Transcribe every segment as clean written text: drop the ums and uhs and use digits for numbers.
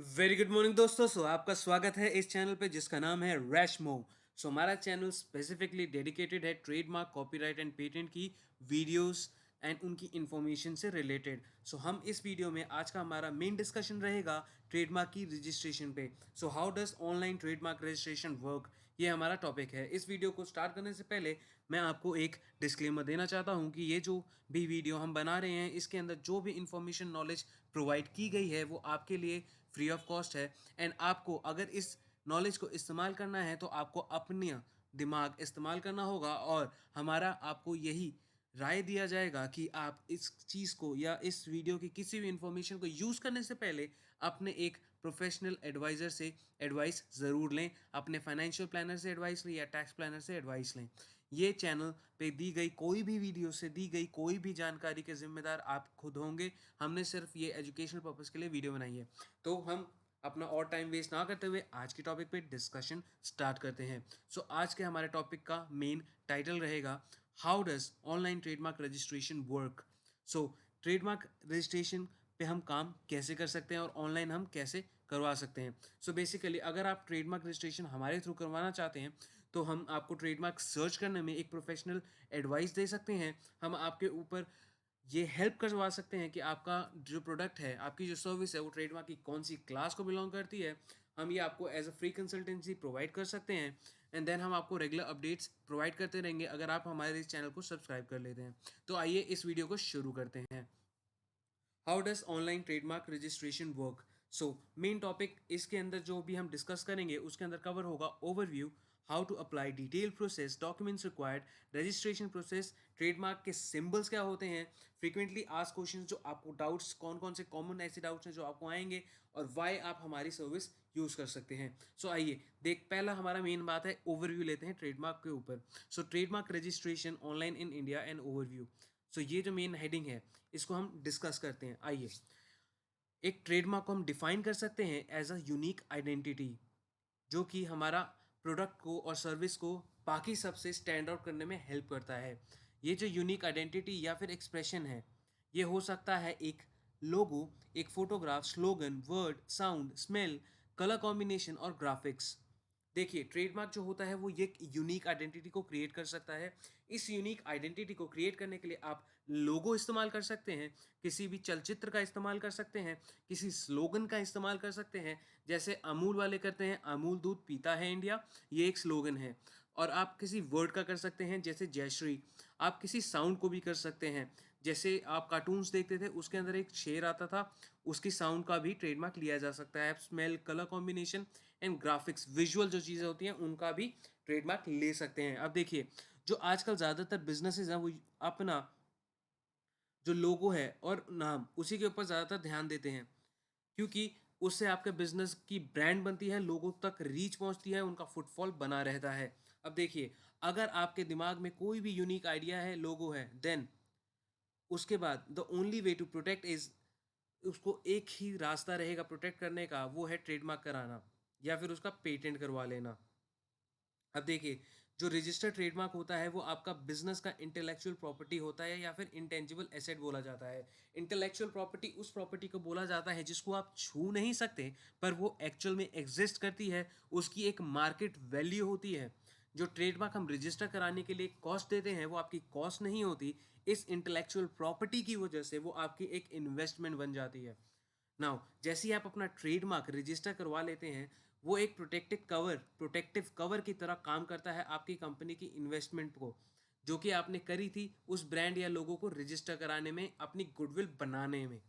Very good morning दोस्तों। आपका स्वागत है इस चैनल पे जिसका नाम है रैशमो। हमारा चैनल स्पेसिफिकली डेडिकेटेड है ट्रेडमार्क, कॉपीराइट एंड पेटेंट की वीडियोस एंड उनकी इंफॉर्मेशन से रिलेटेड। हम इस वीडियो में आज का हमारा मेन डिस्कशन रहेगा ट्रेडमार्क की रजिस्ट्रेशन पे। How does online trademark registration work, ये हमारा टॉपिक है। इस वीडियो को स्टार्ट करने से पहले मैं आपको एक डिस्क्लेमर देना चाहता हूँ कि ये जो भी वीडियो हम बना रहे हैं इसके अंदर जो भी इंफॉर्मेशन नॉलेज प्रोवाइड की गई है वो आपके लिए फ्री ऑफ कॉस्ट है। एंड आपको अगर इस नॉलेज को इस्तेमाल करना है तो आपको अपना दिमाग इस्तेमाल करना होगा, और हमारा आपको यही राय दिया जाएगा कि आप इस चीज़ को या इस वीडियो की किसी भी इंफॉर्मेशन को यूज़ करने से पहले अपने एक प्रोफेशनल एडवाइज़र से एडवाइस ज़रूर लें। अपने फाइनेंशियल प्लानर से एडवाइस लें या टैक्स प्लानर से एडवाइस लें। ये चैनल पे दी गई कोई भी वीडियो से दी गई कोई भी जानकारी के जिम्मेदार आप खुद होंगे। हमने सिर्फ ये एजुकेशनल पर्पज़ के लिए वीडियो बनाई है। तो हम अपना और टाइम वेस्ट ना करते हुए आज के टॉपिक पे डिस्कशन स्टार्ट करते हैं। आज के हमारे टॉपिक का मेन टाइटल रहेगा how does online trademark registration work. Trademark registration पे हम काम कैसे कर सकते हैं और ऑनलाइन हम कैसे करवा सकते हैं। बेसिकली अगर आप ट्रेडमार्क रजिस्ट्रेशन हमारे थ्रू करवाना चाहते हैं तो हम आपको ट्रेडमार्क सर्च करने में एक प्रोफेशनल एडवाइस दे सकते हैं। हम आपके ऊपर ये हेल्प करवा सकते हैं कि आपका जो प्रोडक्ट है, आपकी जो सर्विस है, वो ट्रेडमार्क की कौन सी क्लास को बिलोंग करती है। हम ये आपको as a free consultancy provide कर सकते हैं। एंड देन हम आपको रेगुलर अपडेट्स प्रोवाइड करते रहेंगे अगर आप हमारे इस चैनल को सब्सक्राइब कर लेते हैं। तो आइए इस वीडियो को शुरू करते हैं। How does online trademark registration work. Main topic इसके अंदर जो भी हम डिस्कस करेंगे उसके अंदर कवर होगा overview, how to apply detail process, documents required, registration process, trademark के सिंबल्स क्या होते हैं, फ्रीक्वेंटली आस्क्ड क्वेश्चंस जो आपको डाउट्स कौन कौन से कॉमन ऐसे डाउट्स हैं जो आपको आएंगे, और वाई आप हमारी सर्विस यूज़ कर सकते हैं। आइए देख, पहला हमारा मेन बात है ओवरव्यू लेते हैं ट्रेडमार्क के ऊपर। Trademark registration online in India and overview. ये जो मेन हेडिंग है इसको हम डिस्कस करते हैं। आइए, एक ट्रेडमार्क को हम डिफाइन कर सकते हैं एज अ यूनिक आइडेंटिटी जो कि हमारा प्रोडक्ट को और सर्विस को बाकी सबसे स्टैंड आउट करने में हेल्प करता है। ये जो यूनिक आइडेंटिटी या फिर एक्सप्रेशन है, ये हो सकता है एक लोगो, एक photograph, slogan, word, sound, smell, colour combination और ग्राफिक्स। देखिए, ट्रेडमार्क जो होता है वो ये यूनिक आइडेंटिटी को क्रिएट कर सकता है। इस यूनिक आइडेंटिटी को क्रिएट करने के लिए आप लोगो इस्तेमाल कर सकते हैं, किसी भी चलचित्र का इस्तेमाल कर सकते हैं, किसी स्लोगन का इस्तेमाल कर सकते हैं। जैसे अमूल वाले करते हैं, अमूल दूध पीता है इंडिया, ये एक स्लोगन है। और आप किसी वर्ड का कर सकते हैं जैसे जयश्री। आप किसी साउंड को भी कर सकते हैं, जैसे आप कार्टून्स देखते थे उसके अंदर एक शेर आता था, उसकी साउंड का भी ट्रेडमार्क लिया जा सकता है। Smell, colour combination and graphics, visual जो चीज़ें होती हैं उनका भी ट्रेडमार्क ले सकते हैं। अब देखिए, जो आजकल ज़्यादातर बिजनेसेस हैं वो अपना जो लोगो है और नाम उसी के ऊपर ज़्यादातर ध्यान देते हैं, क्योंकि उससे आपके बिजनेस की ब्रांड बनती है, लोगों तक रीच पहुंचती है, उनका फुटफॉल बना रहता है। अब देखिए, अगर आपके दिमाग में कोई भी यूनिक आइडिया है, लोगो है, देन उसके बाद the only way to protect is, उसको एक ही रास्ता रहेगा प्रोटेक्ट करने का, वो है ट्रेडमार्क कराना या फिर उसका पेटेंट करवा लेना। अब देखिए, जो रजिस्टर्ड ट्रेडमार्क होता है वो आपका बिजनेस का इंटेलेक्चुअल प्रॉपर्टी होता है या फिर इंटेंजिबल एसेट बोला जाता है। इंटेलेक्चुअल प्रॉपर्टी उस प्रॉपर्टी को बोला जाता है जिसको आप छू नहीं सकते पर वो एक्चुअल में एग्जिस्ट करती है, उसकी एक मार्केट वैल्यू होती है। जो ट्रेडमार्क हम रजिस्टर कराने के लिए कॉस्ट देते हैं वो आपकी कॉस्ट नहीं होती, इस इंटेलेक्चुअल प्रॉपर्टी की वजह से वो आपकी एक इन्वेस्टमेंट बन जाती है। नाउ जैसे ही आप अपना ट्रेडमार्क रजिस्टर करवा लेते हैं, वो एक प्रोटेक्टिव कवर की तरह काम करता है आपकी कंपनी की इन्वेस्टमेंट को, जो कि आपने करी थी उस ब्रांड या लोगो को रजिस्टर कराने में, अपनी गुडविल बनाने में।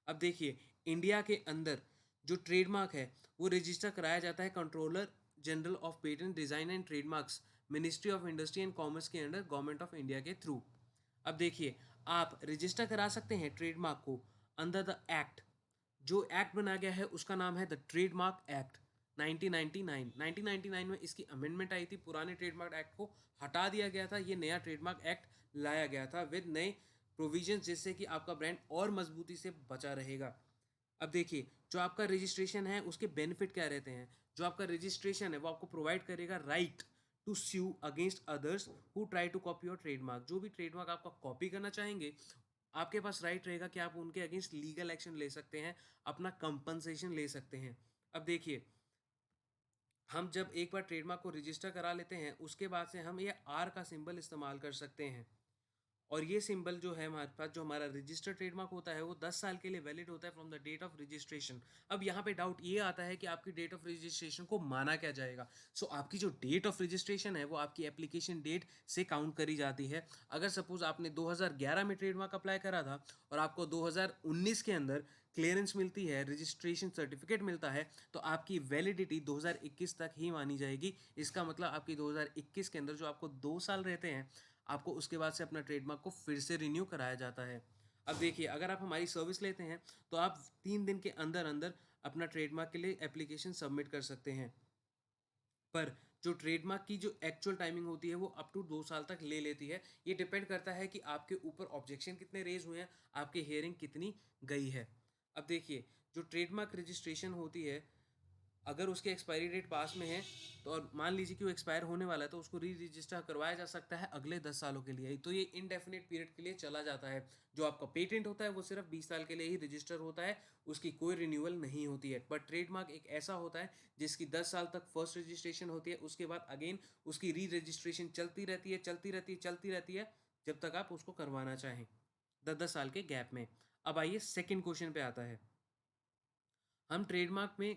अब देखिए, इंडिया के अंदर जो ट्रेडमार्क है वो रजिस्टर कराया जाता है controller general of patent design and trademarks, ministry of industry and commerce के अंडर, गवर्नमेंट ऑफ इंडिया के थ्रू। अब देखिए, आप रजिस्टर करा सकते हैं ट्रेडमार्क को अंडर द एक्ट। जो एक्ट बना गया है उसका नाम है द ट्रेडमार्क एक्ट 1999। 1999 में इसकी अमेंडमेंट आई थी, पुराने ट्रेडमार्क एक्ट को हटा दिया गया था, ये नया ट्रेडमार्क एक्ट लाया गया था विद नए प्रोविजंस, जिससे कि आपका ब्रांड और मजबूती से बचा रहेगा। अब देखिए, जो आपका रजिस्ट्रेशन है उसके बेनिफिट क्या रहते हैं। जो आपका रजिस्ट्रेशन है वो आपको प्रोवाइड करेगा right to sue against others who try to copy your trademark. जो भी ट्रेडमार्क आपका कॉपी करना चाहेंगे, आपके पास राइट रहेगा कि आप उनके अगेंस्ट लीगल एक्शन ले सकते हैं, अपना कंपनसेशन ले सकते हैं। अब देखिए, हम जब एक बार ट्रेडमार्क को रजिस्टर करा लेते हैं, उसके बाद से हम ये आर का सिंबल इस्तेमाल कर सकते हैं। और ये सिंबल जो है हमारे पास, जो हमारा रजिस्टर्ड ट्रेडमार्क होता है, वो 10 साल के लिए वैलिड होता है from the date of registration. अब यहाँ पे डाउट ये आता है कि आपकी डेट ऑफ रजिस्ट्रेशन को माना क्या जाएगा। सो आपकी जो डेट ऑफ रजिस्ट्रेशन है वो आपकी एप्लीकेशन डेट से काउंट करी जाती है। अगर सपोज आपने 2011 में ट्रेडमार्क अप्लाई करा था और आपको 2019 के अंदर क्लियरेंस मिलती है, रजिस्ट्रेशन सर्टिफिकेट मिलता है, तो आपकी वैलिडिटी 2021 तक ही मानी जाएगी। इसका मतलब आपकी 2021 के अंदर जो आपको 2 साल रहते हैं, आपको उसके बाद से अपना ट्रेडमार्क को फिर से रिन्यू कराया जाता है। अब देखिए, अगर आप हमारी सर्विस लेते हैं तो आप 3 दिन के अंदर अंदर अपना ट्रेडमार्क के लिए एप्लीकेशन सबमिट कर सकते हैं। पर जो ट्रेडमार्क की जो एक्चुअल टाइमिंग होती है वो अप टू 2 साल तक ले लेती है। ये डिपेंड करता है कि आपके ऊपर ऑब्जेक्शन कितने रेज हुए हैं, आपकी हियरिंग कितनी गई है। अब देखिए, जो ट्रेडमार्क रजिस्ट्रेशन होती है, अगर उसकी एक्सपायरी डेट पास में है तो, और मान लीजिए कि वो एक्सपायर होने वाला है, तो उसको री रजिस्टर करवाया जा सकता है अगले 10 सालों के लिए। तो ये इनडेफिनेट पीरियड के लिए चला जाता है। जो आपका पेटेंट होता है वो सिर्फ 20 साल के लिए ही रजिस्टर होता है, उसकी कोई रिन्यूअल नहीं होती है। बट ट्रेडमार्क एक ऐसा होता है जिसकी 10 साल तक फर्स्ट रजिस्ट्रेशन होती है, उसके बाद अगेन उसकी री रजिस्ट्रेशन चलती रहती है, चलती रहती है, चलती रहती है, जब तक आप उसको करवाना चाहें, 10 10 साल के गैप में। अब आइए सेकेंड क्वेश्चन पे आता है, हम ट्रेडमार्क में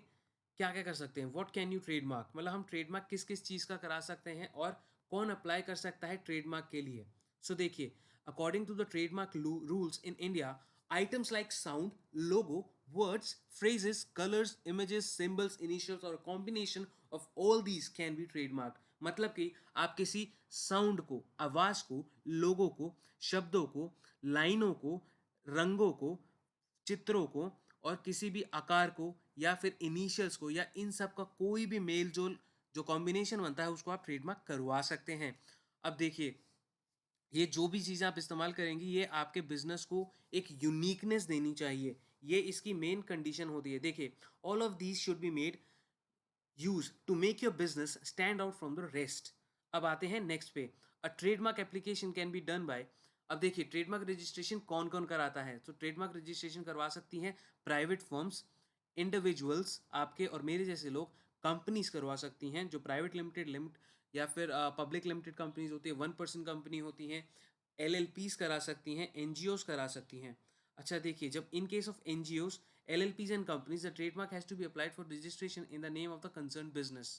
क्या क्या कर सकते हैं। व्हाट कैन यू ट्रेडमार्क, मतलब हम ट्रेडमार्क किस किस चीज़ का करा सकते हैं और कौन अप्लाई कर सकता है ट्रेडमार्क के लिए। सो देखिए, according to the trademark rules in India, items like sound, logo, words, phrases, colors, images, symbols, initials और combination of all these can be trademarked। मतलब कि आप किसी साउंड को, आवाज़ को, लोगों को, शब्दों को, लाइनों को, रंगों को, चित्रों को और किसी भी आकार को या फिर इनिशियल्स को, या इन सब का कोई भी मेल जोल जो कॉम्बिनेशन बनता है, उसको आप ट्रेडमार्क करवा सकते हैं। अब देखिए, ये जो भी चीज़ें आप इस्तेमाल करेंगे, ये आपके बिजनेस को एक यूनिकनेस देनी चाहिए। ये इसकी मेन कंडीशन होती है। देखिए, all of these should be made use to make your business stand out from the rest. अब आते हैं नेक्स्ट पे, a trademark application can be done by. अब देखिए, ट्रेडमार्क रजिस्ट्रेशन कौन कौन कराता है। तो ट्रेडमार्क रजिस्ट्रेशन करवा सकती हैं प्राइवेट फर्म्स, इंडिविजुअल्स, आपके और मेरे जैसे लोग, कंपनीज करवा सकती हैं जो प्राइवेट लिमिटेड लिमिट या फिर पब्लिक लिमिटेड कंपनीज होती है, 1% कंपनी होती हैं, एलएलपीज करा सकती हैं, एनजीओज करा सकती हैं। अच्छा देखिए, जब in case of NGOs, LLPs and companies, the trademark has to be applied for registration in the name of the concerned business।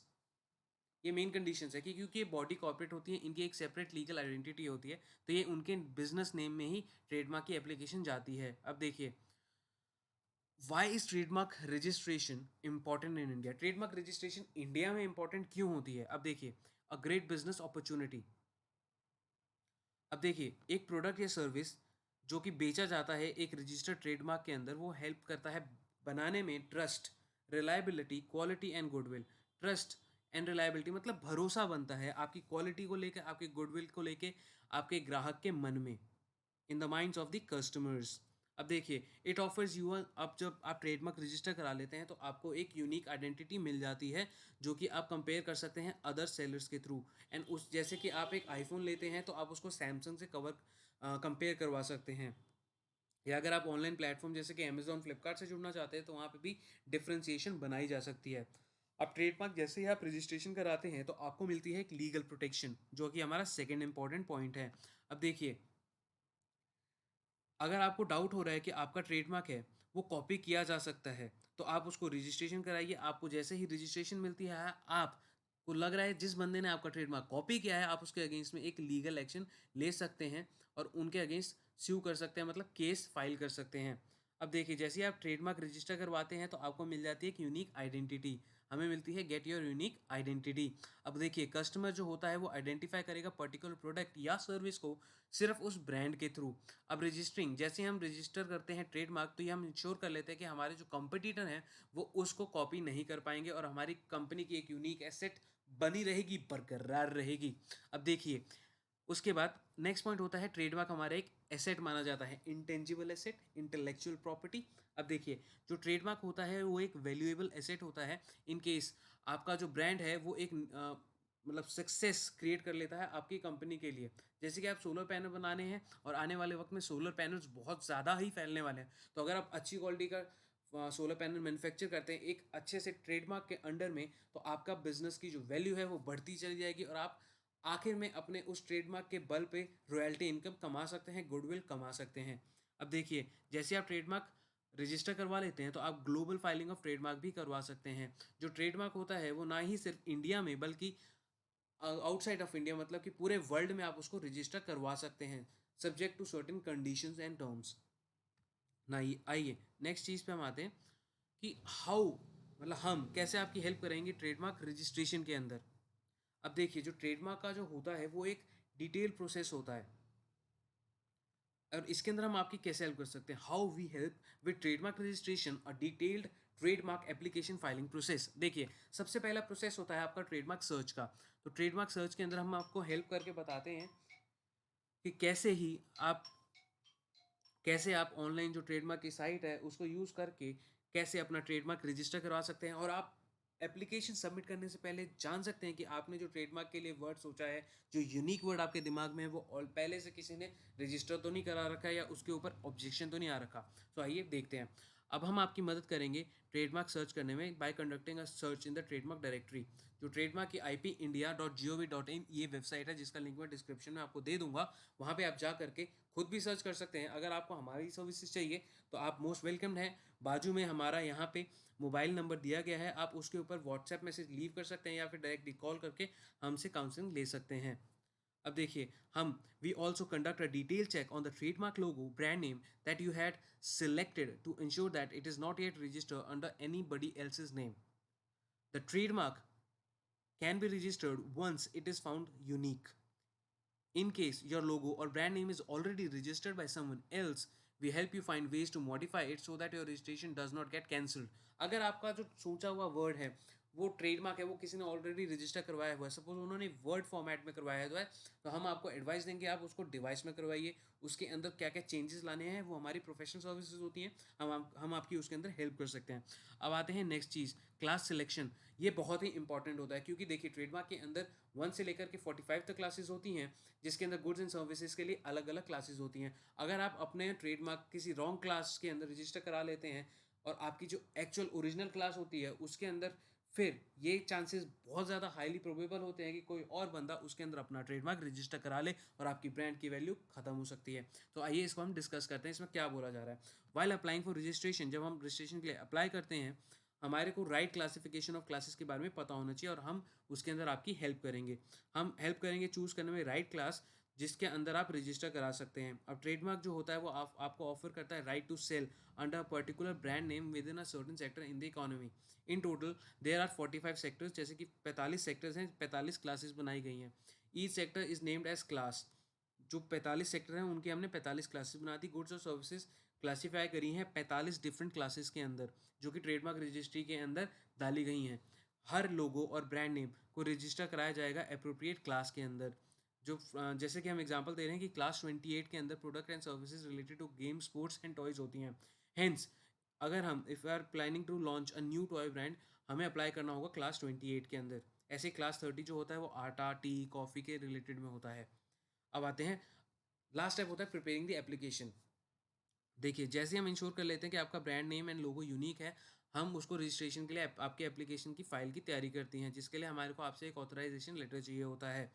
ये मेन कंडीशंस है कि क्योंकि ये बॉडी कॉर्पोरेट होती है, इनकी एक सेपरेट लीगल आइडेंटिटी होती है, तो ये उनके बिजनेस नेम में ही ट्रेडमार्क की एप्लीकेशन जाती है। अब देखिए, why is trademark registration important in India. Trademark registration India में इंपॉर्टेंट क्यों होती है। अब देखिए, अ ग्रेट बिजनेस अपॉर्चुनिटी। अब देखिए, एक प्रोडक्ट या सर्विस जो कि बेचा जाता है एक रजिस्टर्ड ट्रेडमार्क के अंदर, वो हेल्प करता है बनाने में trust, reliability, quality and goodwill. Trust and reliability मतलब भरोसा बनता है आपकी क्वालिटी को लेकर, आपके गुडविल को लेके, आपके ग्राहक के मन में, in the minds of the customers. अब देखिए, इट ऑफर्स यू, अब जब आप ट्रेडमार्क रजिस्टर करा लेते हैं तो आपको एक यूनिक आइडेंटिटी मिल जाती है, जो कि आप कंपेयर कर सकते हैं अदर सेलर्स के थ्रू। एंड उस, जैसे कि आप एक आईफोन लेते हैं तो आप उसको सैमसंग से कवर कंपेयर करवा सकते हैं, या अगर आप ऑनलाइन प्लेटफॉर्म जैसे कि अमेजॉन, फ्लिपकार्ट से जुड़ना चाहते हैं तो वहाँ पे भी डिफ्रेंसिएशन बनाई जा सकती है। अब ट्रेडमार्क जैसे ही आप रजिस्ट्रेशन कराते हैं तो आपको मिलती है एक लीगल प्रोटेक्शन, जो कि हमारा सेकेंड इंपॉर्टेंट पॉइंट है। अब देखिए, अगर आपको डाउट हो रहा है कि आपका ट्रेडमार्क है वो कॉपी किया जा सकता है, तो आप उसको रजिस्ट्रेशन कराइए। आपको जैसे ही रजिस्ट्रेशन मिलती है, आपको लग रहा है जिस बंदे ने आपका ट्रेडमार्क कॉपी किया है, आप उसके अगेंस्ट में एक लीगल एक्शन ले सकते हैं और उनके अगेंस्ट स्यू कर सकते हैं, मतलब केस फाइल कर सकते हैं। अब देखिए, जैसे ही आप ट्रेडमार्क रजिस्टर करवाते हैं तो आपको मिल जाती है एक यूनिक आइडेंटिटी। हमें मिलती है गेट योर यूनिक आइडेंटिटी। अब देखिए, कस्टमर जो होता है वो आइडेंटिफाई करेगा पर्टिकुलर प्रोडक्ट या सर्विस को सिर्फ उस ब्रांड के थ्रू। अब रजिस्टरिंग, जैसे हम रजिस्टर करते हैं ट्रेडमार्क, तो ये हम इंश्योर कर लेते हैं कि हमारे जो कंपटीटर हैं वो उसको कॉपी नहीं कर पाएंगे और हमारी कंपनी की एक यूनिक एसेट बनी रहेगी, बरकरार रहेगी। अब देखिए, उसके बाद नेक्स्ट पॉइंट होता है, ट्रेडमार्क हमारा एक एसेट माना जाता है, इंटेंजिबल एसेट, इंटेलेक्चुअल प्रॉपर्टी। अब देखिए, जो ट्रेडमार्क होता है वो एक वैल्यूएबल एसेट होता है इन केस आपका जो ब्रांड है वो एक मतलब सक्सेस क्रिएट कर लेता है आपकी कंपनी के लिए। जैसे कि आप सोलर पैनल बनाने हैं और आने वाले वक्त में सोलर पैनल्स बहुत ज़्यादा ही फैलने वाले हैं, तो अगर आप अच्छी क्वालिटी का सोलर पैनल मैन्युफैक्चर करते हैं एक अच्छे से ट्रेडमार्क के अंडर में, तो आपका बिजनेस की जो वैल्यू है वो बढ़ती चली जाएगी और आप आखिर में अपने उस ट्रेडमार्क के बल पे रॉयल्टी इनकम कमा सकते हैं, गुडविल कमा सकते हैं। अब देखिए, जैसे आप ट्रेडमार्क रजिस्टर करवा लेते हैं तो आप ग्लोबल फाइलिंग ऑफ ट्रेडमार्क भी करवा सकते हैं। जो ट्रेडमार्क होता है वो ना ही सिर्फ इंडिया में बल्कि आउटसाइड ऑफ इंडिया, मतलब कि पूरे वर्ल्ड में आप उसको रजिस्टर करवा सकते हैं, subject to certain conditions and terms. ना ये आइए नेक्स्ट चीज़ पे हम आते हैं कि हाउ, मतलब हम कैसे आपकी हेल्प करेंगे ट्रेडमार्क रजिस्ट्रेशन के अंदर। अब देखिए, जो ट्रेडमार्क का जो होता है वो एक डिटेल प्रोसेस होता है और इसके अंदर हम आपकी कैसे हेल्प कर सकते हैं। How we help with trademark registration a detailed trademark application filing process. देखिए, सबसे पहला प्रोसेस होता है आपका ट्रेडमार्क सर्च का। तो ट्रेडमार्क सर्च के अंदर हम आपको हेल्प करके बताते हैं कि कैसे आप ऑनलाइन जो ट्रेडमार्क की साइट है उसको यूज़ करके कैसे अपना ट्रेडमार्क रजिस्टर करवा सकते हैं, और आप एप्लीकेशन सबमिट करने से पहले जान सकते हैं कि आपने जो ट्रेडमार्क के लिए वर्ड सोचा है, जो यूनिक वर्ड आपके दिमाग में है, वो पहले से किसी ने रजिस्टर तो नहीं करा रखा है या उसके ऊपर ऑब्जेक्शन तो नहीं आ रखा। तो आइए देखते हैं। अब हम आपकी मदद करेंगे ट्रेडमार्क सर्च करने में bye conducting a search in the trademark directory. जो ट्रेडमार्क की IP india.gov.in ये वेबसाइट है, जिसका लिंक मैं डिस्क्रिप्शन में आपको दे दूंगा। वहाँ पे आप जा करके खुद भी सर्च कर सकते हैं। अगर आपको हमारी सर्विसेज चाहिए तो आप मोस्ट वेलकम्ड हैं। बाजू में हमारा यहाँ पे मोबाइल नंबर दिया गया है, आप उसके ऊपर व्हाट्सएप मैसेज लीव कर सकते हैं या फिर डायरेक्टली कॉल करके हमसे काउंसलिंग ले सकते हैं। अब देखिए, हम we also conduct a detail check on the trademark logo brand name that you had selected to ensure that it is not yet registered under anybody else's name. The trademark can be registered once it is found unique. In case your logo or brand name is already registered by someone else, we help you find ways to modify it so that your registration does not get cancelled. अगर आपका जो सोचा हुआ word है वो trademark है, वो किसी ने ऑलरेडी रजिस्टर करवाया हुआ है, सपोज उन्होंने वर्ड फॉर्मेट में करवाया हुआ है, तो हम आपको एडवाइस देंगे आप उसको डिवाइस में करवाइए। उसके अंदर क्या क्या चेंजेस लाने हैं वो हमारी प्रोफेशनल सर्विसेज होती हैं, हम आपकी उसके अंदर हेल्प कर सकते हैं। अब आते हैं नेक्स्ट चीज़, क्लास सिलेक्शन। ये बहुत ही इंपॉर्टेंट होता है क्योंकि देखिए, ट्रेडमार्क के अंदर 1 से लेकर के 45 तक क्लासेस होती हैं, जिसके अंदर गुड्स एंड सर्विसेज के लिए अलग अलग क्लासेस होती हैं। अगर आप अपने ट्रेडमार्क किसी रॉन्ग क्लास के अंदर रजिस्टर करा लेते हैं और आपकी जो एक्चुअल ओरिजिनल क्लास होती है उसके अंदर, फिर ये चांसेस बहुत ज़्यादा हाईली प्रोबेबल होते हैं कि कोई और बंदा उसके अंदर अपना ट्रेडमार्क रजिस्टर करा ले और आपकी ब्रांड की वैल्यू खत्म हो सकती है। तो आइए इसको हम डिस्कस करते हैं, इसमें क्या बोला जा रहा है। वाइल अप्लाइंग फॉर रजिस्ट्रेशन, जब हम रजिस्ट्रेशन के लिए अप्लाई करते हैं, हमारे को राइट क्लासिफिकेशन ऑफ क्लासेस के बारे में पता होना चाहिए और हम उसके अंदर आपकी हेल्प करेंगे। हम हेल्प करेंगे चूज़ करने में राइट क्लास जिसके अंदर आप रजिस्टर करा सकते हैं। अब ट्रेडमार्क जो होता है वो आपको ऑफर करता है right to sell under particular brand name within a certain sector in the economy. In total there are 45 sectors, जैसे कि 45 सेक्टर्स हैं, 45 क्लासेस बनाई गई हैं। Each sector is named as class. जो 45 सेक्टर हैं उनकी हमने 45 क्लासेस बना दी। गुड्स और सर्विसेज क्लासीफाई करी हैं 45 डिफरेंट क्लासेस के अंदर, जो कि ट्रेडमार्क रजिस्ट्री के अंदर डाली गई हैं। हर लोगो और ब्रांड नेम को रजिस्टर कराया जाएगा अप्रोप्रिएट क्लास के अंदर। जैसे कि हम एग्जांपल दे रहे हैं कि क्लास 28 के अंदर product and services related to game sports and toys होती हैं। हेंस, अगर हम if are planning to launch a new toy brand, हमें अप्लाई करना होगा क्लास 28 के अंदर। ऐसे क्लास 30 जो होता है वो आटा, टी, कॉफ़ी के रिलेटेड में होता है। अब आते हैं, लास्ट स्टेप होता है प्रिपेयरिंग द एप्लीकेशन। देखिए, जैसे हम इंश्योर कर लेते हैं कि आपका brand name and logo unique है, हम उसको रजिस्ट्रेशन के लिए आपके एप्लीकेशन की फ़ाइल की तैयारी करती हैं, जिसके लिए हमारे को आपसे एक ऑथराइजेशन लेटर चाहिए होता है।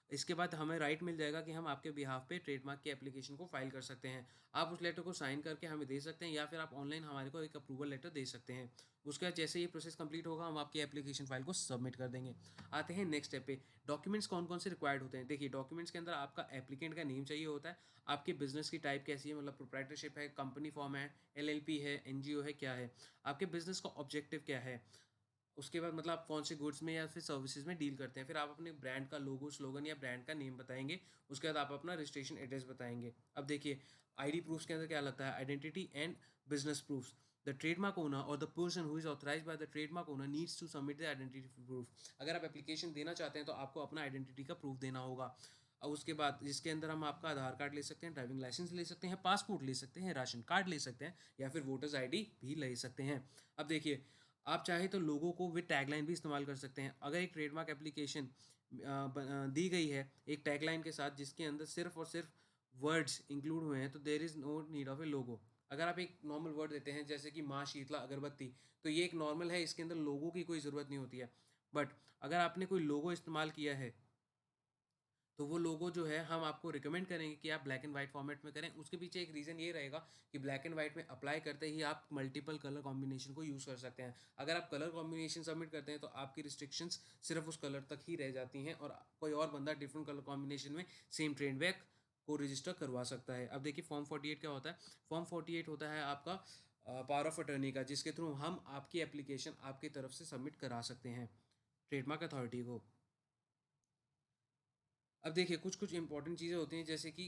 इसके बाद हमें राइट मिल जाएगा कि हम आपके बिहाफ पे ट्रेडमार्क की एप्लीकेशन को फाइल कर सकते हैं। आप उस लेटर को साइन करके हमें दे सकते हैं या फिर आप ऑनलाइन हमारे को एक अप्रूवल लेटर दे सकते हैं। उसके बाद जैसे ये प्रोसेस कंप्लीट होगा, हम आपकी एप्लीकेशन फाइल को सबमिट कर देंगे। आते हैं नेक्स्ट स्टेप पे, डॉक्यूमेंट्स कौन कौन से रिक्वायर्ड होते हैं। देखिए, डॉक्यूमेंट्स के अंदर आपका एप्लीकेंट का नेम चाहिए होता है, आपके बिजनेस की टाइप कैसी है, मतलब प्रोप्राइटरशिप है, कंपनी फॉर्म है, LLP है, NGO है, क्या है, आपके बिजनेस का ऑब्जेक्टिव क्या है। उसके बाद मतलब आप कौन से गुड्स में या फिर सर्विसेज में डील करते हैं। फिर आप अपने ब्रांड का लोगो, स्लोगन या ब्रांड का नेम बताएंगे। उसके बाद आप अपना रजिस्ट्रेशन एड्रेस बताएंगे। अब देखिए, ID प्रूफ्स के अंदर क्या लगता है, identity and business proofs. The trademark owner और the person who is authorized by the trademark owner needs to submit the identity proof. अगर आप एप्लीकेशन देना चाहते हैं तो आपको अपना आइडेंटिटी का प्रूफ देना होगा। और उसके बाद जिसके अंदर हम आपका आधार कार्ड ले सकते हैं, ड्राइविंग लाइसेंस ले सकते हैं, पासपोर्ट ले सकते हैं, राशन कार्ड ले सकते हैं या फिर वोटर्स ID भी ले सकते हैं। अब देखिए, आप चाहे तो लोगों को विद टैगलाइन भी इस्तेमाल कर सकते हैं। अगर एक ट्रेडमार्क एप्लीकेशन दी गई है एक टैगलाइन के साथ जिसके अंदर सिर्फ और सिर्फ वर्ड्स इंक्लूड हुए हैं, तो there is no need of a logo. अगर आप एक नॉर्मल वर्ड देते हैं जैसे कि माँ शीतला अगरबत्ती, तो ये एक नॉर्मल है, इसके अंदर लोगों की कोई ज़रूरत नहीं होती है। बट अगर आपने कोई लोगो इस्तेमाल किया है, तो वो लोगो जो है हम आपको रिकमेंड करेंगे कि आप ब्लैक एंड वाइट फॉर्मेट में करें। उसके पीछे एक रीज़न ये रहेगा कि ब्लैक एंड वाइट में अप्लाई करते ही आप मल्टीपल कलर कॉम्बिनेशन को यूज़ कर सकते हैं। अगर आप कलर कॉम्बिनेशन सबमिट करते हैं तो आपकी रिस्ट्रिक्शंस सिर्फ उस कलर तक ही रह जाती हैं और कोई और बंदा डिफरेंट कलर कॉम्बिनेशन में सेम ट्रेडमार्क को रजिस्टर करवा सकता है। अब देखिए फॉर्म 48 क्या होता है। फॉर्म 48 होता है आपका पावर ऑफ अटर्नी का, जिसके थ्रू हम आपकी एप्लीकेशन आपकी तरफ से सबमिट करा सकते हैं ट्रेडमार्क अथॉरिटी को। अब देखिए कुछ कुछ इंपॉर्टेंट चीज़ें होती हैं जैसे कि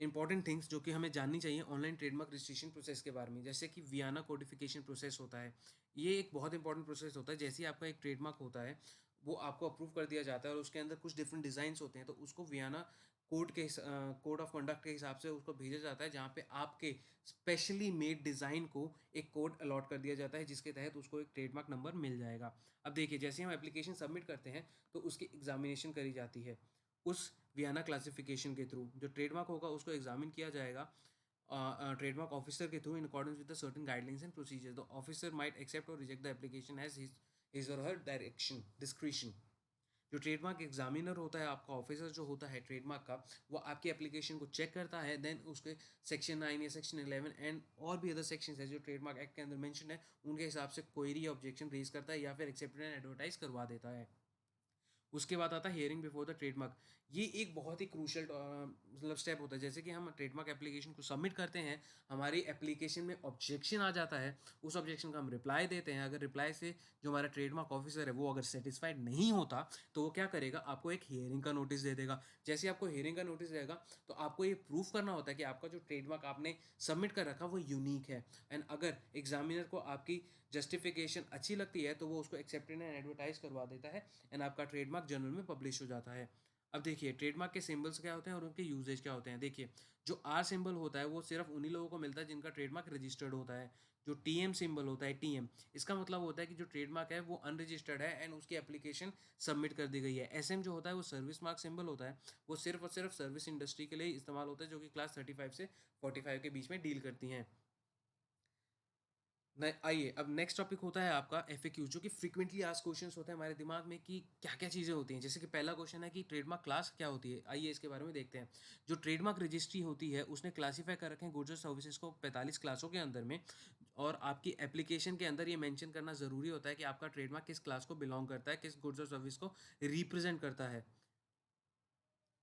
इंपॉर्टेंट थिंग्स जो कि हमें जाननी चाहिए ऑनलाइन ट्रेडमार्क रजिस्ट्रेशन प्रोसेस के बारे में, जैसे कि वियाना कोडिफिकेशन प्रोसेस होता है। ये एक बहुत इंपॉर्टेंट प्रोसेस होता है। जैसे ही आपका एक ट्रेडमार्क होता है वो आपको अप्रूव कर दिया जाता है और उसके अंदर कुछ डिफरेंट डिज़ाइंस होते हैं, तो उसको वियाना कोड ऑफ कंडक्ट के हिसाब से उसको भेजा जाता है, जहाँ पे आपके स्पेशली मेड डिज़ाइन को एक कोड अलॉट कर दिया जाता है जिसके तहत उसको एक ट्रेडमार्क नंबर मिल जाएगा। अब देखिए जैसे हम एप्लीकेशन सबमिट करते हैं तो उसकी एग्जामिनेशन करी जाती है उस वियाना क्लासिफिकेशन के थ्रू। जो ट्रेडमार्क होगा उसको एग्जामिन किया जाएगा ट्रेडमार्क ऑफिसर के through in accordance with the certain guidelines and procedure. The officer might accept और reject the application as his और हर डायरेक्शन डिस्क्रिशन। जो ट्रेडमार्क एग्जामिनर होता है, आपका ऑफिसर जो होता है ट्रेडमार्क का, वो आपकी एप्लीकेशन को चेक करता है। देन उसके सेक्शन 9 या सेक्शन 11 एंड और भी अदर सेक्शन है जो ट्रेडमार्क एक्ट के अंदर मेंशन है, उनके हिसाब से क्वेरी या ऑब्जेक्शन रेज करता है या फिर एक्सेप्टेड एंड एडवर्टाइज करवा देता है। उसके बाद आता है हियरिंग बिफोर द ट्रेडमार्क। ये एक बहुत ही क्रूशल मतलब स्टेप होता है। जैसे कि हम ट्रेडमार्क एप्लीकेशन को सबमिट करते हैं, हमारी एप्लीकेशन में ऑब्जेक्शन आ जाता है, उस ऑब्जेक्शन का हम रिप्लाई देते हैं। अगर रिप्लाई से जो हमारा ट्रेडमार्क ऑफिसर है वो अगर सेटिस्फाइड नहीं होता, तो वो क्या करेगा, आपको एक हियरिंग का नोटिस दे देगा। जैसे आपको हियरिंग का नोटिस देगा तो आपको ये प्रूफ करना होता है कि आपका जो ट्रेडमार्क आपने सबमिट कर रखा वो यूनिक है। एंड अगर एग्जामिनर को आपकी जस्टिफिकेशन अच्छी लगती है तो वो उसको एक्सेप्टेड एंड एडवर्टाइज करवा देता है एंड आपका ट्रेडमार्क जर्नल में पब्लिश हो जाता है। अब देखिए ट्रेडमार्क के सिंबल्स क्या होते हैं और उनके यूजेज क्या होते हैं। देखिए जो आर सिंबल होता है वो सिर्फ उन्हीं लोगों को मिलता है जिनका ट्रेडमार्क रजिस्टर्ड होता है। जो टीएम सिंबल होता है, टीएम, इसका मतलब होता है कि जो ट्रेडमार्क है वो अनरजिस्टर्ड है एंड उसकी एप्लीकेशन सबमिट कर दी गई है। एसएम जो होता है वो सर्विस मार्क सिंबल होता है, वो सिर्फ और सिर्फ सर्विस इंडस्ट्री के लिए इस्तेमाल होता है जो कि क्लास 35 से 45 के बीच में डील करती हैं। आइए अब नेक्स्ट टॉपिक होता है आपका एफएक्यू, जो कि फ्रीक्वेंटली आस्क्ड क्वेश्चंस होते हैं हमारे दिमाग में कि क्या क्या चीज़ें होती हैं। जैसे कि पहला क्वेश्चन है कि ट्रेडमार्क क्लास क्या होती है। आइए इसके बारे में देखते हैं। जो ट्रेडमार्क रजिस्ट्री होती है उसने क्लासीफाई कर रखे हैं गुड्स और सर्विसेज को 45 क्लासों के अंदर में, और आपकी एप्लीकेशन के अंदर ये मेंशन करना ज़रूरी होता है कि आपका ट्रेडमार्क किस क्लास को बिलोंग करता है, किस गुड्स और सर्विस को रिप्रेजेंट करता है।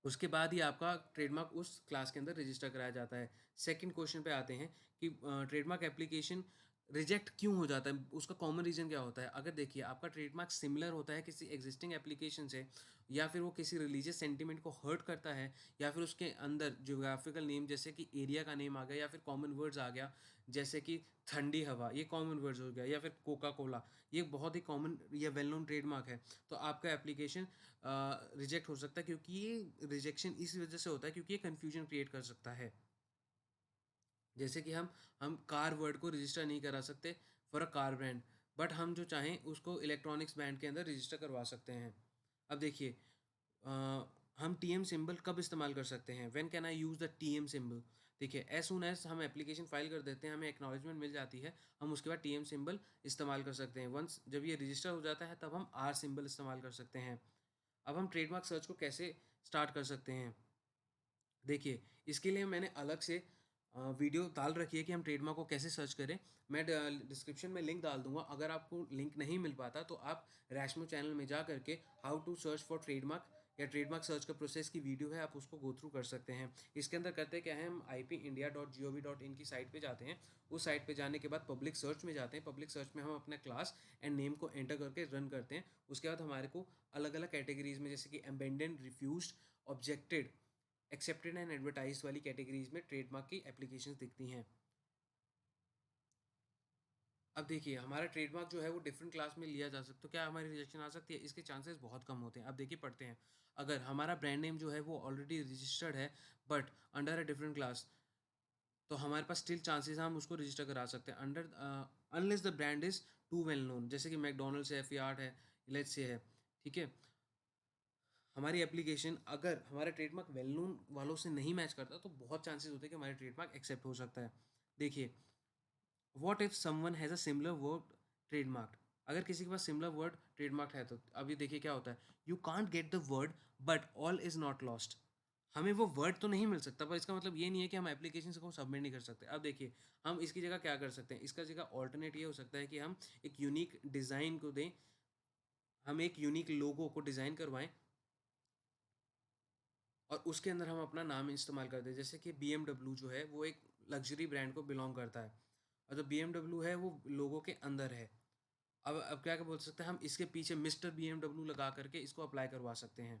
उसके बाद ही आपका ट्रेडमार्क उस क्लास के अंदर रजिस्टर कराया जाता है। सेकंड क्वेश्चन पे आते हैं कि ट्रेडमार्क एप्लीकेशन रिजेक्ट क्यों हो जाता है, उसका कॉमन रीज़न क्या होता है। अगर देखिए आपका ट्रेडमार्क सिमिलर होता है किसी एग्जिस्टिंग एप्लीकेशन से, या फिर वो किसी रिलीजियस सेंटिमेंट को हर्ट करता है, या फिर उसके अंदर ज्योग्राफिकल नेम जैसे कि एरिया का नेम आ गया, या फिर कॉमन वर्ड्स आ गया जैसे कि ठंडी हवा, ये कॉमन वर्ड्स हो गया, या फिर कोका कोला, ये बहुत ही कॉमन या वेल नोन ट्रेडमार्क है, तो आपका एप्लीकेशन रिजेक्ट हो सकता है। क्योंकि ये रिजेक्शन इस वजह से होता है क्योंकि ये कन्फ्यूजन क्रिएट कर सकता है। जैसे कि हम कार वर्ड को रजिस्टर नहीं करा सकते for a car brand, but हम जो चाहें उसको इलेक्ट्रॉनिक्स ब्रांड के अंदर रजिस्टर करवा सकते हैं। अब देखिए अ, हम टी एम सिम्बल कब इस्तेमाल कर सकते हैं, when can I use the T M symbol. देखिए एज सुन एज हम एप्लीकेशन फाइल कर देते हैं, हमें एक्नॉलेजमेंट मिल जाती है, हम उसके बाद टी एम सिम्बल इस्तेमाल कर सकते हैं। वंस जब ये रजिस्टर हो जाता है तब हम आर सिम्बल इस्तेमाल कर सकते हैं। अब हम ट्रेडमार्क सर्च को कैसे स्टार्ट कर सकते हैं। देखिए इसके लिए मैंने अलग से वीडियो डाल रखी है कि हम ट्रेडमार्क को कैसे सर्च करें। मैं डिस्क्रिप्शन में लिंक डाल दूंगा। अगर आपको लिंक नहीं मिल पाता तो आप रैशमो चैनल में जा करके how to search for trademark या ट्रेडमार्क सर्च का प्रोसेस की वीडियो है, आप उसको गो थ्रू कर सकते हैं। इसके अंदर करते क्या है, हम ipindia.gov.in की साइट पे जाते हैं। उस साइट पे जाने के बाद पब्लिक सर्च में जाते हैं। पब्लिक सर्च में हम अपना क्लास एंड नेम को एंटर करके रन करते हैं। उसके बाद हमारे को अलग अलग कैटेगरीज में जैसे कि abandon, refused, objected, accepted and advertise वाली कैटेगरीज में ट्रेडमार्क की एप्लीकेशंस दिखती हैं। अब देखिए हमारा ट्रेडमार्क जो है वो डिफरेंट क्लास में लिया जा सकता है, तो क्या हमारी रिजेक्शन आ सकती है, इसके चांसेस बहुत कम होते हैं। अब देखिए पढ़ते हैं। अगर हमारा ब्रांड नेम जो है वो ऑलरेडी रजिस्टर्ड है but under a different class, तो हमारे पास स्टिल चांसेस हैं, हम उसको रजिस्टर करा सकते हैं under unless the brand is too well known, जैसे कि मैकडोनल्ड्स है, फियाट है, लेट्स से है, ठीक है। हमारी एप्लीकेशन अगर हमारा ट्रेडमार्क वेल नोन वालों से नहीं मैच करता तो बहुत चांसेस होते हैं कि हमारा ट्रेडमार्क एक्सेप्ट हो सकता है। देखिए, what if someone has a similar word trademark, अगर किसी के पास सिमिलर वर्ड ट्रेडमार्क है तो अभी देखिए क्या होता है, you can't get the word but all is not lost. हमें वो वर्ड तो नहीं मिल सकता, पर इसका मतलब ये नहीं है कि हम एप्लीकेशन से को सबमिट नहीं कर सकते। अब देखिए, हम इसकी जगह क्या कर सकते हैं, इसका जगह ऑल्टरनेट ये हो सकता है कि हम एक यूनिक डिज़ाइन को दें, हम एक यूनिक लोगो को डिज़ाइन करवाएं और उसके अंदर हम अपना नाम इस्तेमाल करते हैं। जैसे कि BMW जो है वो एक लग्जरी ब्रांड को बिलोंग करता है, और जो BMW है वो लोगों के अंदर है। अब क्या क्या बोल सकते हैं, हम इसके पीछे मिस्टर BMW लगा करके इसको अप्लाई करवा सकते हैं।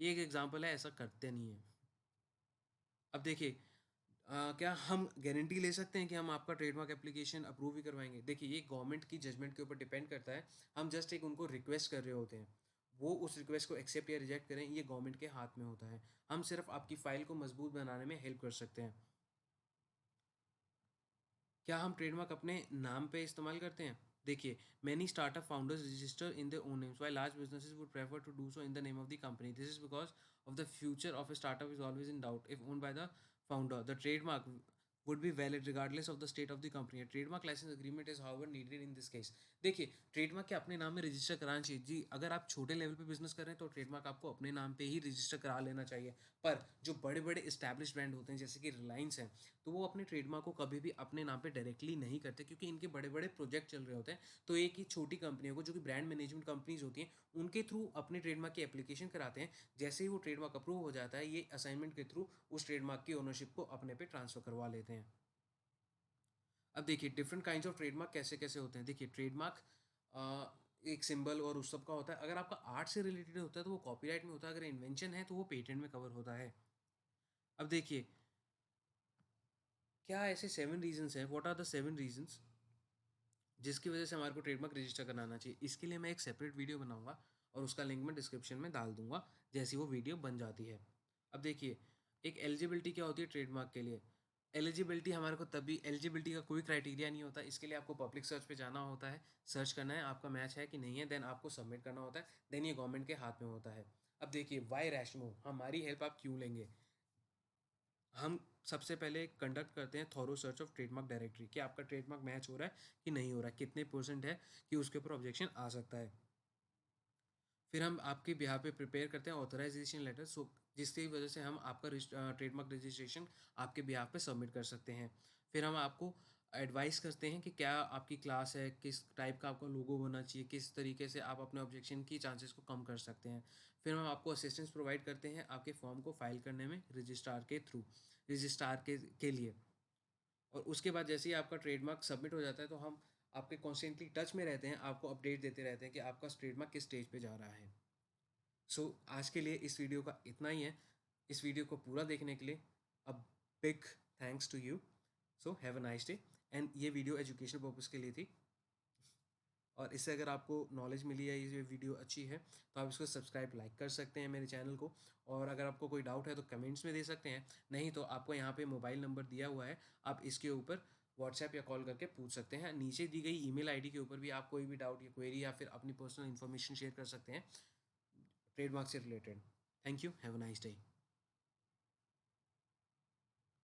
ये एक एग्जांपल है, ऐसा करते नहीं है। अब देखिए, क्या हम गारंटी ले सकते हैं कि हम आपका ट्रेडमार्क एप्लीकेशन अप्रूव ही करवाएंगे? देखिए, ये गवर्नमेंट की जजमेंट के ऊपर डिपेंड करता है। हम जस्ट एक उनको रिक्वेस्ट कर रहे होते हैं, वो उस रिक्वेस्ट को एक्सेप्ट या रिजेक्ट करें ये गवर्नमेंट के हाथ में होता है। हम सिर्फ आपकी फ़ाइल को मजबूत बनाने में हेल्प कर सकते हैं। क्या हम ट्रेडमार्क अपने नाम पे इस्तेमाल करते हैं? देखिए, many startup founders register in their own names while large businesses would prefer to do so in the name of the company. This is because of the future of a startup is always in doubt if owned by the founder. The trademark would be valid regardless of the state of the company. A trademark license agreement is however needed in this case. देखिए, trademark के अपने नाम में register कराना चाहिए जी। अगर आप छोटे लेवल पे बिजनेस कर रहे हैं तो ट्रेडमार्क आपको अपने नाम पे ही रजिस्टर करा लेना चाहिए। पर जो बड़े बड़े इस्टेब्लिश ब्रांड होते हैं जैसे कि रिलायंस है, तो वो अपने ट्रेडमार्क को कभी भी अपने नाम पे डायरेक्टली नहीं करते, क्योंकि इनके बड़े बड़े प्रोजेक्ट चल रहे होते हैं। तो एक ही छोटी कंपनियों को, जो कि ब्रांड मैनेजमेंट कंपनीज होती हैं, उनके थ्रू अपने ट्रेडमार्क की एप्लीकेशन कराते हैं। जैसे ही वो ट्रेडमार्क अप्रूव हो जाता है, ये असाइनमेंट के थ्रू उस ट्रेडमार्क की ओनरशिप को अपने पे ट्रांसफर करवा लेते हैं। अब देखिए, डिफरेंट काइंड्स ऑफ ट्रेडमार्क कैसे कैसे होते हैं। देखिए, ट्रेडमार्क एक सिंबल और उस सब का होता है। अगर आपका आर्ट से रिलेटेड होता है तो वो कॉपीराइट में होता है, अगर इन्वेंशन है तो वो पेटेंट में कवर होता है। अब देखिए, क्या ऐसे 7 रीजंस हैं, व्हाट आर द 7 रीजंस जिसकी वजह से हमारे को ट्रेडमार्क रजिस्टर कराना चाहिए? इसके लिए मैं एक सेपरेट वीडियो बनाऊंगा और उसका लिंक मैं डिस्क्रिप्शन में डाल दूंगा जैसी वो वीडियो बन जाती है। अब देखिए, एक एलिजिबिलिटी क्या होती है ट्रेडमार्क के लिए? एलिजिबिलिटी हमारे को तभी, एलिजिबिलिटी का कोई क्राइटेरिया नहीं होता। इसके लिए आपको पब्लिक सर्च पे जाना होता है, सर्च करना है आपका मैच है कि नहीं है, देन आपको सबमिट करना होता है, देन ये गवर्नमेंट के हाथ में होता है। अब देखिए, वाई रैशमो, हमारी हेल्प आप क्यों लेंगे? हम सबसे पहले कंडक्ट करते हैं thorough search of trademark directory, कि आपका ट्रेडमार्क मैच हो रहा है कि नहीं हो रहा है, कितने परसेंट है कि उसके ऊपर ऑब्जेक्शन आ सकता है। फिर हम आपके बिहार पे प्रिपेयर करते हैं ऑथराइजेशन लेटर, सो जिसकी वजह से हम आपका ट्रेडमार्क रजिस्ट्रेशन आपके बिहार पे सबमिट कर सकते हैं। फिर हम आपको एडवाइस करते हैं कि क्या आपकी क्लास है, किस टाइप का आपका लोगो होना चाहिए, किस तरीके से आप अपने ऑब्जेक्शन की चांसेस को कम कर सकते हैं। फिर हम आपको असिस्टेंस प्रोवाइड करते हैं आपके फॉर्म को फाइल करने में रजिस्ट्रार के थ्रू, रजिस्ट्रार के लिए। और उसके बाद जैसे ही आपका ट्रेडमार्क सबमिट हो जाता है तो हम आपके कॉन्स्टेंटली टच में रहते हैं, आपको अपडेट देते रहते हैं कि आपका ट्रेडमार्क किस स्टेज पे जा रहा है। सो आज के लिए इस वीडियो का इतना ही है। इस वीडियो को पूरा देखने के लिए a big thanks to you. So have a nice day. And ये वीडियो एजुकेशन पर्पज़ के लिए थी, और इससे अगर आपको नॉलेज मिली है, ये वीडियो अच्छी है, तो आप इसको सब्सक्राइब लाइक कर सकते हैं मेरे चैनल को। और अगर आपको कोई डाउट है तो कमेंट्स में दे सकते हैं, नहीं तो आपको यहाँ पे मोबाइल नंबर दिया हुआ है, आप इसके ऊपर व्हाट्सएप या कॉल करके पूछ सकते हैं। नीचे दी गई ईमेल आईडी के ऊपर भी आप कोई भी डाउट या क्वेरी या फिर अपनी पर्सनल इन्फॉर्मेशन शेयर कर सकते हैं ट्रेडमार्क से related. Thank you, have a nice day.